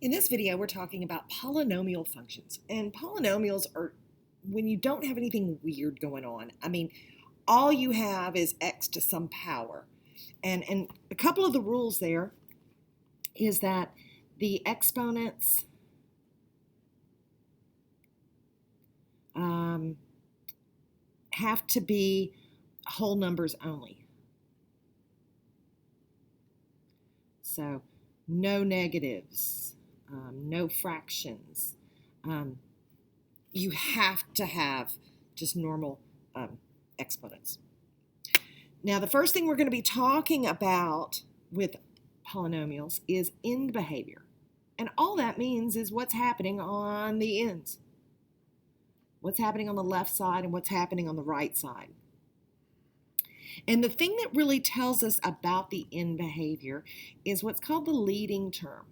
In this video, we're talking about polynomial functions. And polynomials are when you don't have anything weird going on. All you have is x to some power. And a couple of the rules there is that the exponents have to be whole numbers only. So no negatives, no fractions. You have to have just normal exponents. Now, the first thing we're going to be talking about with polynomials is end behavior. And all that means is what's happening on the ends. What's happening on the left side and what's happening on the right side. And the thing that really tells us about the end behavior is what's called the leading term.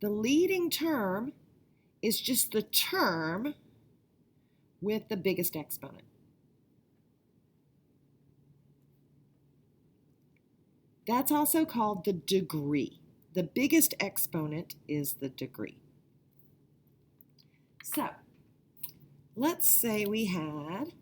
The leading term is just the term with the biggest exponent. That's also called the degree. The biggest exponent is the degree. So, let's say we had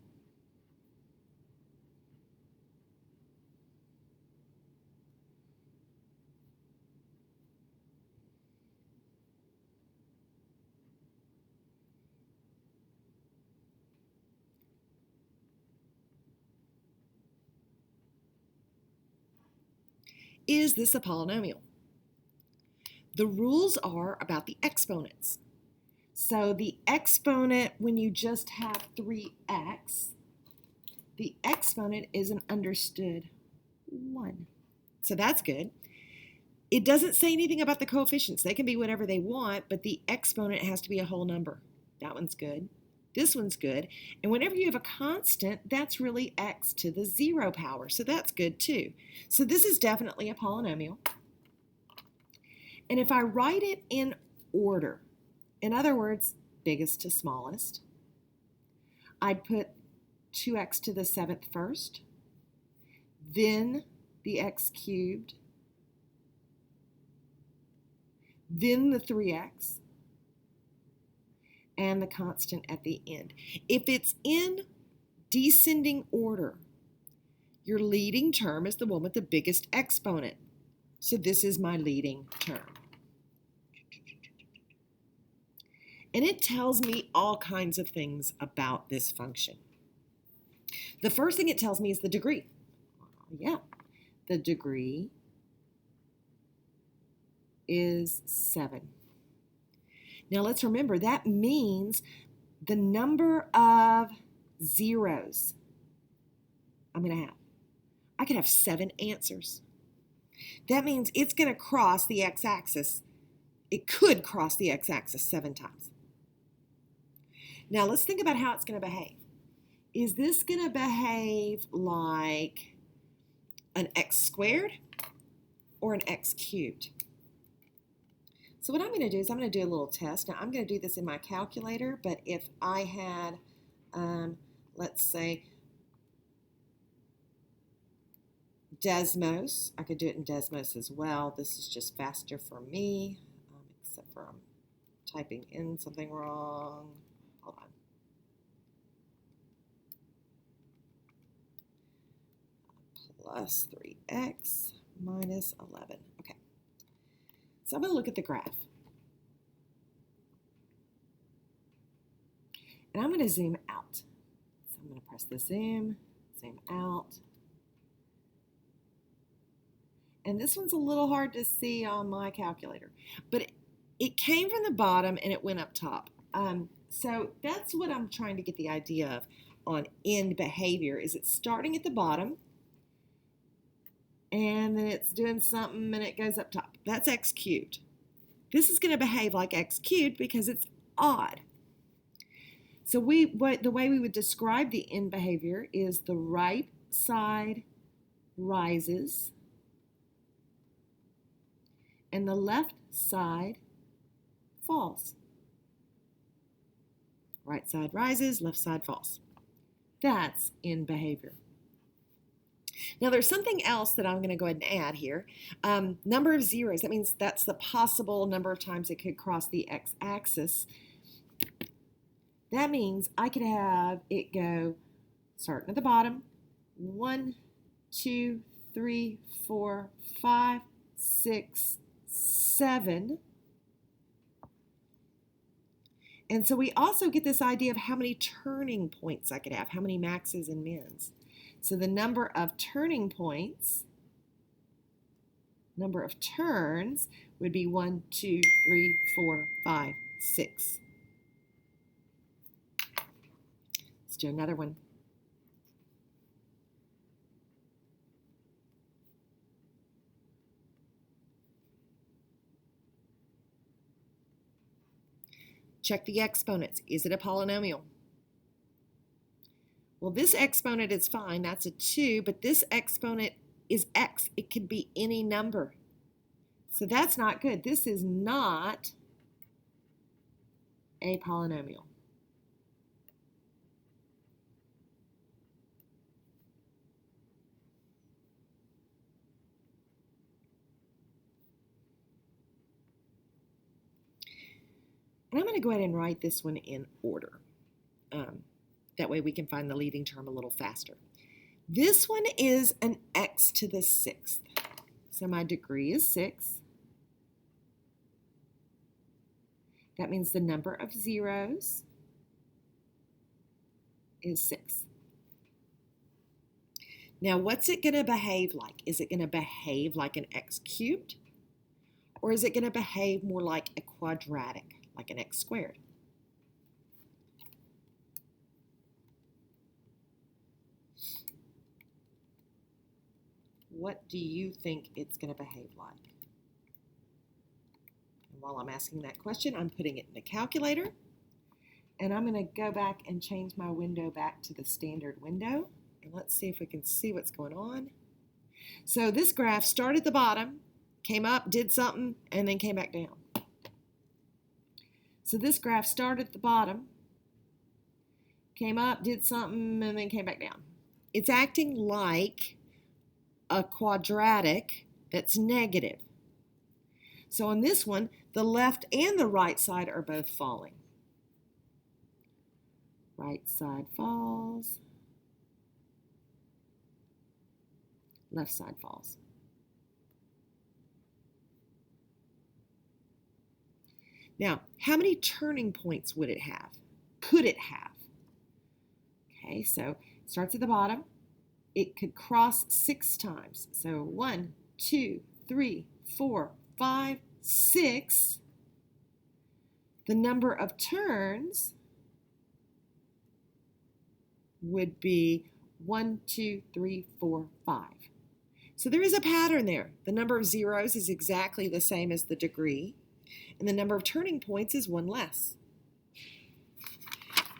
is this a polynomial? The rules are about the exponents. So the exponent, when you just have 3x, the exponent is an understood 1. So that's good. It doesn't say anything about the coefficients. They can be whatever they want, but the exponent has to be a whole number. That one's good. This one's good. And whenever you have a constant, that's really x to the 0 power. So that's good too. So this is definitely a polynomial. And if I write it in order, in other words, biggest to smallest, I'd put 2x to the 7th first, then the x cubed, then the 3x, and the constant at the end. If it's in descending order, your leading term is the one with the biggest exponent. So this is my leading term. And it tells me all kinds of things about this function. The first thing it tells me is the degree. Yeah, the degree is 7. Now let's remember that means the number of zeros I'm going to have. I could have 7 answers. That means it's going to cross the x-axis. It could cross the x-axis 7 times. Now let's think about how it's going to behave. Is this going to behave like an x squared or an x cubed? So what I'm going to do is I'm going to do a little test. Now I'm going to do this in my calculator, but if I had, let's say, Desmos, I could do it in Desmos as well. This is just faster for me, except for I'm typing in something wrong. Hold on. Plus 3x minus 11. Okay. So I'm going to look at the graph. And I'm going to zoom out. So I'm going to press the zoom out. And this one's a little hard to see on my calculator. But it came from the bottom and it went up top. So that's what I'm trying to get the idea of on end behavior, is it's starting at the bottom and then it's doing something and it goes up top. That's x cubed. This is going to behave like x cubed because it's odd. So the way we would describe the end behavior is the right side rises and the left side falls. Right side rises, left side falls. That's end behavior. Now there's something else that I'm going to go ahead and add here. Number of zeros, that means that's the possible number of times it could cross the x-axis. That means I could have it go starting at the bottom, 1, 2, 3, 4, 5, 6, 7. And so we also get this idea of how many turning points I could have, how many maxes and mins. So the number of turning points, number of turns, would be 1, 2, 3, 4, 5, 6. Let's do another one. Check the exponents. Is it a polynomial? Well, this exponent is fine. That's a 2, but this exponent is x. It could be any number. So that's not good. This is not a polynomial. And I'm going to go ahead and write this one in order. That way we can find the leading term a little faster. This one is an x to the 6th. So my degree is 6. That means the number of zeros is 6. Now what's it going to behave like? Is it going to behave like an x cubed? Or is it going to behave more like a quadratic, like an x squared? What do you think it's going to behave like? And while I'm asking that question, I'm putting it in the calculator. And I'm going to go back and change my window back to the standard window. And let's see if we can see what's going on. So this graph started at the bottom, came up, did something, and then came back down. So this graph started at the bottom, came up, did something, and then came back down. It's acting like a quadratic that's negative. So on this one, the left and the right side are both falling. Right side falls, left side falls. Now, how many turning points would it have? Could it have? Okay, so it starts at the bottom. It could cross 6 times. So 1, 2, 3, 4, 5, 6. The number of turns would be 1, 2, 3, 4, 5. So there is a pattern there. The number of zeros is exactly the same as the degree, and the number of turning points is 1 less.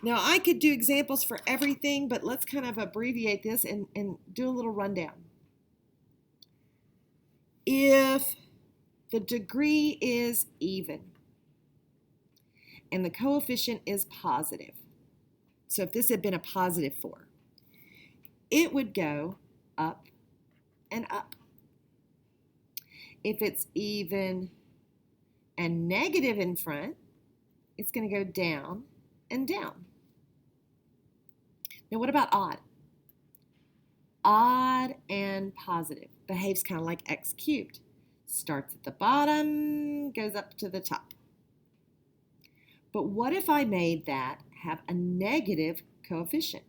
Now, I could do examples for everything, but let's kind of abbreviate this and do a little rundown. If the degree is even and the coefficient is positive, so if this had been a positive 4, it would go up and up. If it's even and negative in front, it's going to go down and down. Now what about odd? Odd and positive behaves kind of like x cubed. Starts at the bottom, goes up to the top. But what if I made that have a negative coefficient?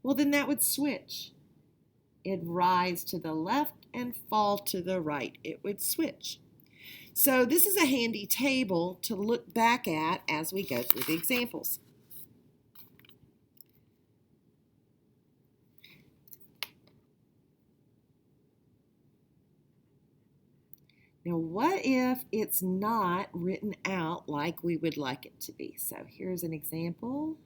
Well, then that would switch. It'd rise to the left and fall to the right. It would switch. So this is a handy table to look back at as we go through the examples. Now, what if it's not written out like we would like it to be? So here's an example.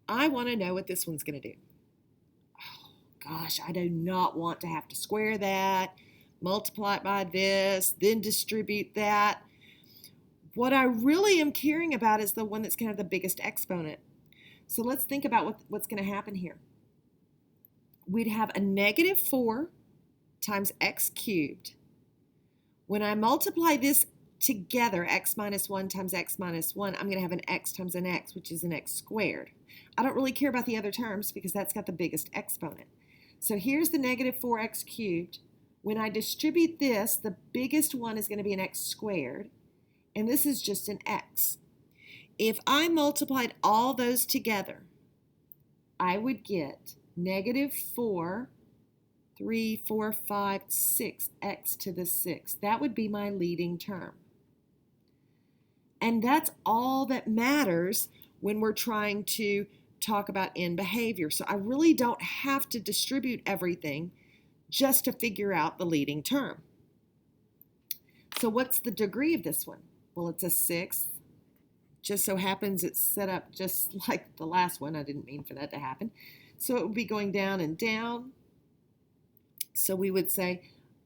I want to know what this one's going to do. Oh, gosh, I do not want to have to square that, multiply it by this, then distribute that. What I really am caring about is the one that's going to have the biggest exponent. So let's think about what's going to happen here. We'd have a negative 4 times x cubed. When I multiply this together, x minus 1 times x minus 1, I'm going to have an x times an x, which is an x squared. I don't really care about the other terms because that's got the biggest exponent. So here's the negative 4x cubed. When I distribute this, the biggest one is going to be an x squared, and this is just an x. If I multiplied all those together, I would get negative 4, 3, 4, 5, 6, x to the 6. That would be my leading term. And that's all that matters when we're trying to talk about end behavior. So I really don't have to distribute everything just to figure out the leading term. So what's the degree of this one? Well, it's a 6th. Just so happens it's set up just like the last one. I didn't mean for that to happen. So it would be going down and down. So we would say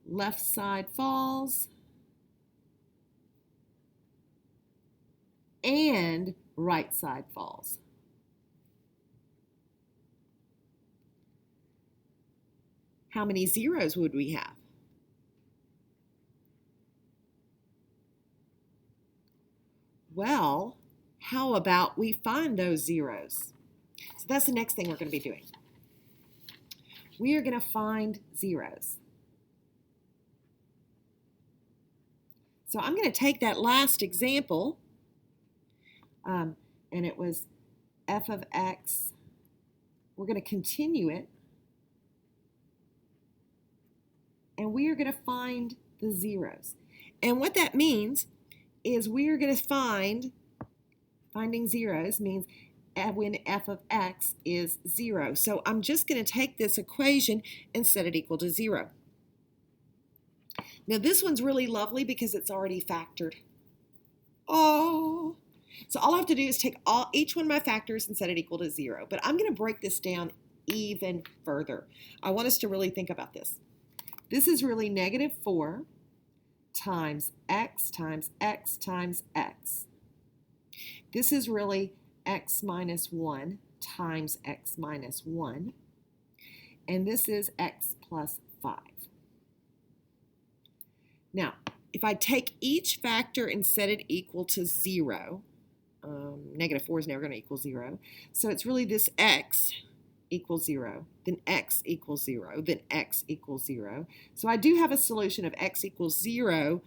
left side falls and right side falls. How many zeros would we have? Well, how about we find those zeros? So that's the next thing we're going to be doing. We are going to find zeros. So I'm going to take that last example, and it was f of x. We're going to continue it, and we are going to find the zeros. And what that means is we are going to finding zeros means when f of x is 0. So I'm just going to take this equation and set it equal to 0. Now this one's really lovely because it's already factored. Oh! So all I have to do is take each one of my factors and set it equal to 0. But I'm going to break this down even further. I want us to really think about this. This is really negative 4 times x times x times x. This is really x minus 1 times x minus 1. And this is x plus 5. Now, if I take each factor and set it equal to 0, negative 4 is never going to equal 0. So it's really this x equals 0, then x equals 0, then x equals 0. So I do have a solution of x equals 0,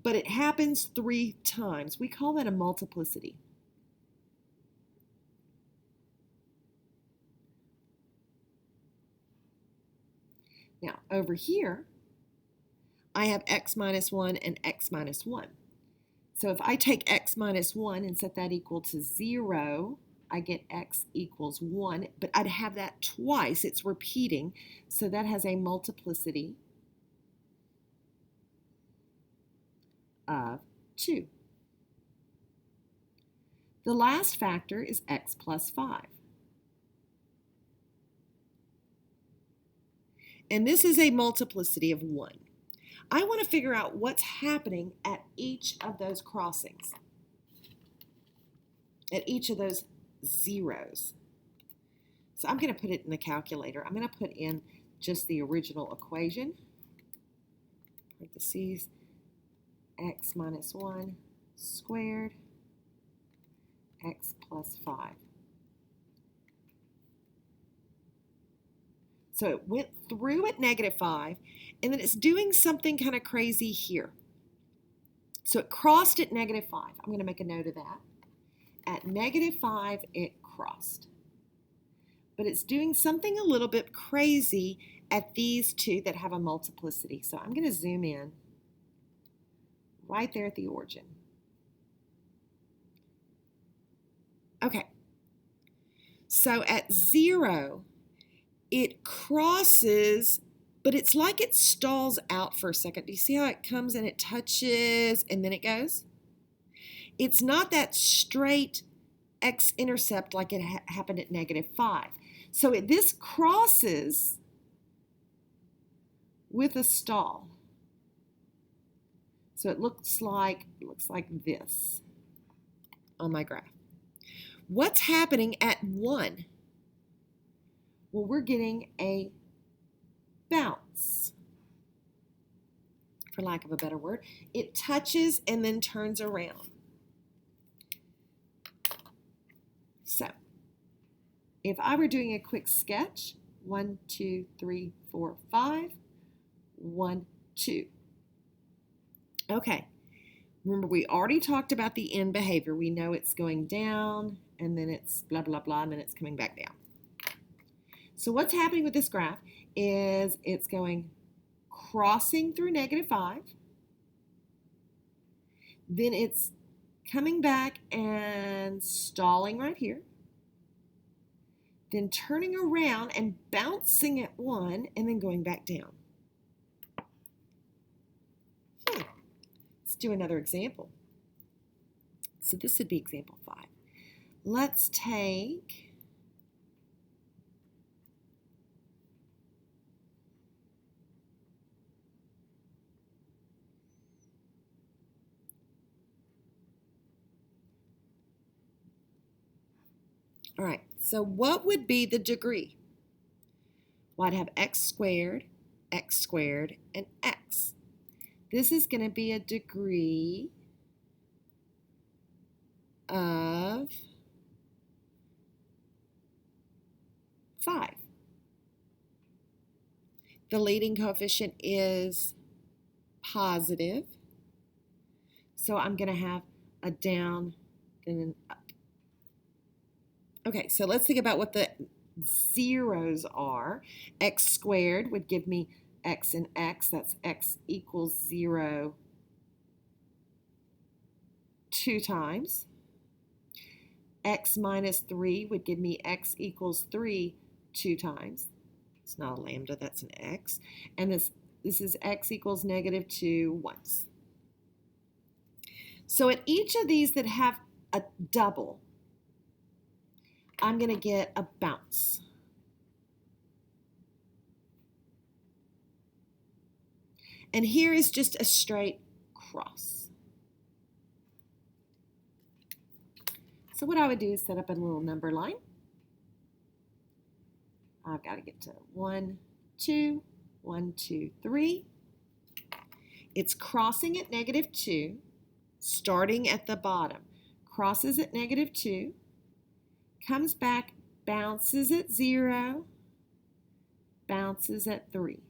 but it happens 3 times. We call that a multiplicity. Now, over here, I have x minus 1 and x minus 1. So if I take x minus 1 and set that equal to 0, I get x equals 1, but I'd have that twice. It's repeating, so that has a multiplicity of 2. The last factor is x plus 5. And this is a multiplicity of 1. I want to figure out what's happening at each of those crossings, at each of those zeros. So I'm going to put it in the calculator. I'm going to put in just the original equation, parentheses, x minus 1 squared, x plus 5. So it went through at negative 5, and then it's doing something kind of crazy here. So it crossed at negative 5. I'm going to make a note of that. At negative 5, it crossed. But it's doing something a little bit crazy at these two that have a multiplicity. So I'm going to zoom in right there at the origin. Okay. So at 0, it crosses, but it's like it stalls out for a second. Do you see how it comes and it touches and then it goes? It's not that straight x-intercept like it happened at negative 5. So this crosses with a stall. So it looks like this on my graph. What's happening at 1? Well, we're getting a bounce, for lack of a better word. It touches and then turns around. So, if I were doing a quick sketch, 1, 2, 3, 4, 5, 1, 2. Okay, remember we already talked about the end behavior. We know it's going down, and then it's blah, blah, blah, and then it's coming back down. So what's happening with this graph is it's going crossing through -5, then it's coming back and stalling right here, then turning around and bouncing at 1, and then going back down. Let's do another example. So this would be example 5. Let's take all right, so what would be the degree? Well, I'd have x squared, and x. This is going to be a degree of 5. The leading coefficient is positive, so I'm going to have a down and an up. Okay, so let's think about what the zeros are. X squared would give me x and x. That's x equals 0 2 times. X minus 3 would give me x equals 3 2 times. It's not a lambda, that's an x. And this is x equals -2 once. So at each of these that have a double, I'm going to get a bounce. And here is just a straight cross. So what I would do is set up a little number line. I've got to get to 1, 2, 1, 2, 3. It's crossing at -2, starting at the bottom. Crosses at -2, comes back, bounces at 0, bounces at 3.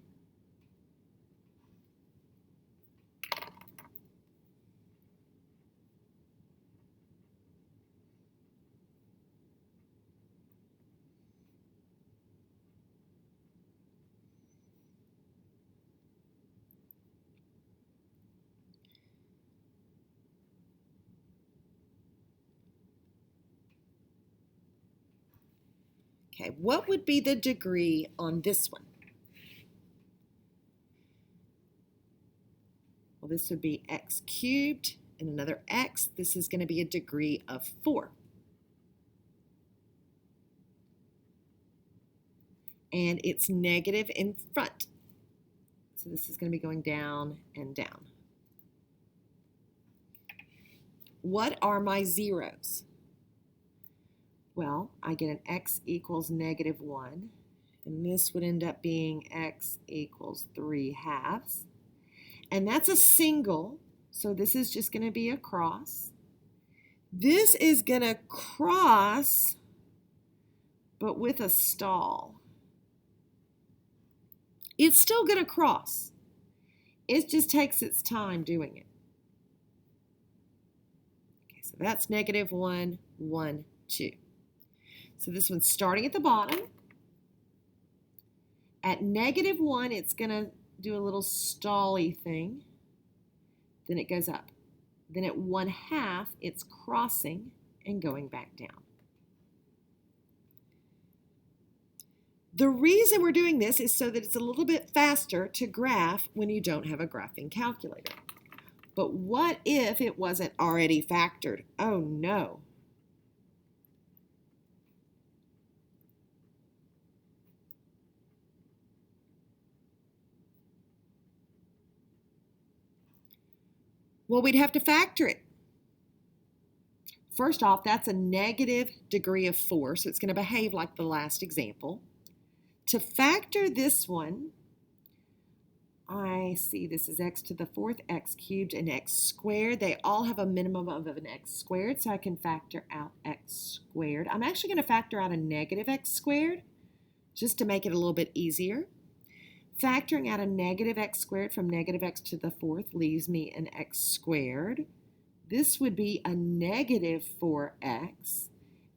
Okay, what would be the degree on this one? Well, this would be x cubed and another x. This is going to be a degree of 4. And it's negative in front. So this is going to be going down and down. What are my zeros? Well, I get an x equals -1, and this would end up being x equals 3/2. And that's a single, so this is just going to be a cross. This is going to cross, but with a stall. It's still going to cross. It just takes its time doing it. Okay, so that's -1, 1, 2. So this one's starting at the bottom. At -1, it's going to do a little stally thing. Then it goes up. Then at 1/2, it's crossing and going back down. The reason we're doing this is so that it's a little bit faster to graph when you don't have a graphing calculator. But what if it wasn't already factored? Oh no. Well, we'd have to factor it. First off, that's a negative degree of 4, so it's going to behave like the last example. To factor this one, I see this is x to the 4th, x cubed, and x squared. They all have a minimum of an x squared, so I can factor out x squared. I'm actually going to factor out a negative x squared just to make it a little bit easier. Factoring out a negative x squared from negative x to the 4th leaves me an x squared. This would be a negative 4x,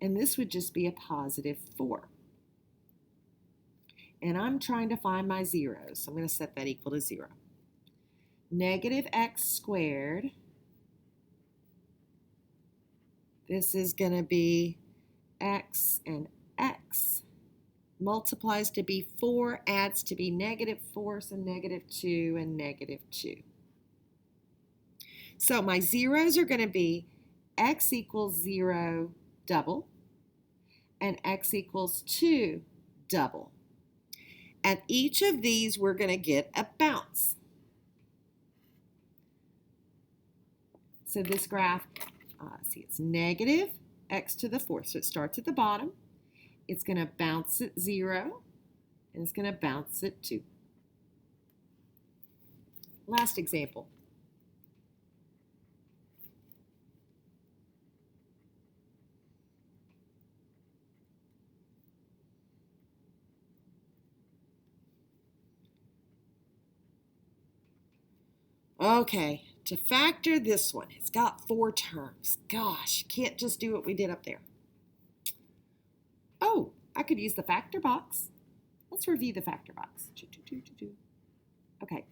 and this would just be a positive 4. And I'm trying to find my zeros, so I'm going to set that equal to 0. Negative x squared, this is going to be x and x, multiplies to be 4, adds to be negative 4, so negative 2 and negative 2. So my zeros are going to be x equals 0 double and x equals 2 double. At each of these, we're going to get a bounce. So this graph, it's negative x to the 4th. So it starts at the bottom. It's going to bounce at 0, and it's going to bounce at 2. Last example. Okay, to factor this one, it's got 4 terms. Gosh, can't just do what we did up there. Oh, I could use the factor box. Let's review the factor box. Okay,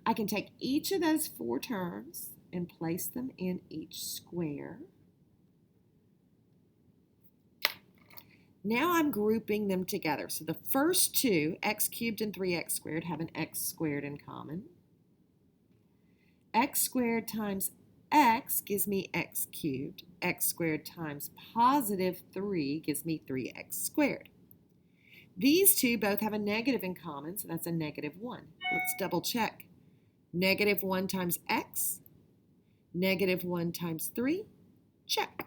I can take each of those 4 terms and place them in each square. Now I'm grouping them together. So the first two, x cubed and 3x squared, have an x squared in common. X squared times x gives me x cubed. X squared times positive 3 gives me 3x squared. These two both have a negative in common, so that's a negative 1. Let's double check. Negative 1 times x, negative 1 times 3, check.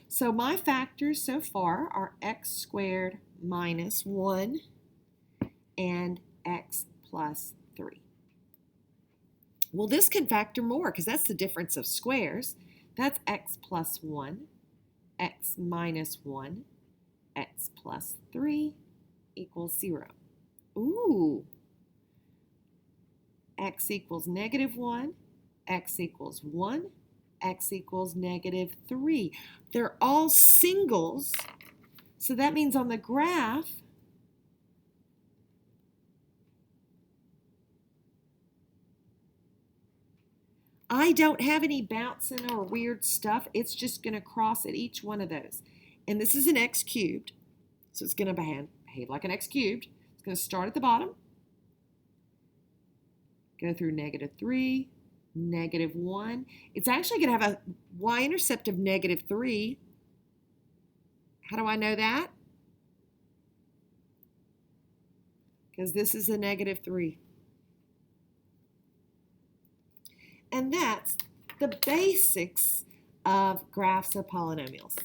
So my factors so far are x squared minus 1 and x plus 3. Well, this can factor more because that's the difference of squares. That's x plus 1, x minus 1, x plus 3 equals 0. Ooh. X equals negative 1, x equals 1, x equals negative 3. They're all singles, so that means on the graph, I don't have any bouncing or weird stuff. It's just going to cross at each one of those. And this is an x cubed, so it's going to behave like an x cubed. It's going to start at the bottom, go through negative 3, negative 1. It's actually going to have a y-intercept of negative 3. How do I know that? Because this is a negative 3. And that's the basics of graphs of polynomials.